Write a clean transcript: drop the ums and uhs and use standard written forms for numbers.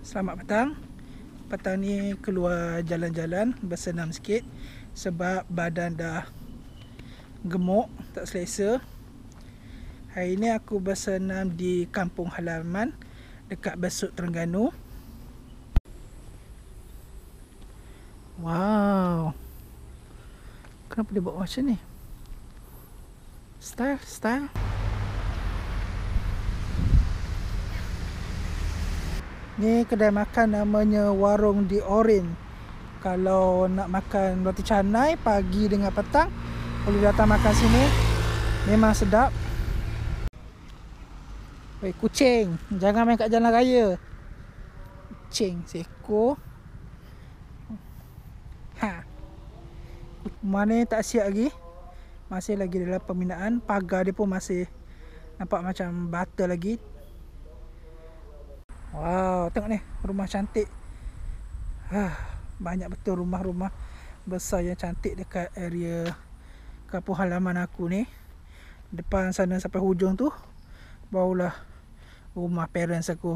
Selamat petang. Petang ni keluar jalan-jalan, bersenam sikit sebab badan dah gemuk, tak selesa. Hari ni aku bersenam di kampung halaman dekat Besut, Terengganu. Wow. Kenapa dia buat macam ni? Style. Ni kedai makan namanya Warung di Orin. Kalau nak makan roti canai pagi dengan petang, boleh datang makan sini. Memang sedap. Weh, kucing, jangan main kat jalan raya. Kucing seekor. Mana tak siap lagi. Masih lagi dalam pembinaan. Pagar dia pun masih nampak macam bata lagi. Wow, tengok ni, rumah cantik. Banyak betul rumah-rumah besar yang cantik dekat area kampung halaman aku ni. Depan sana sampai hujung tu barulah rumah parents aku.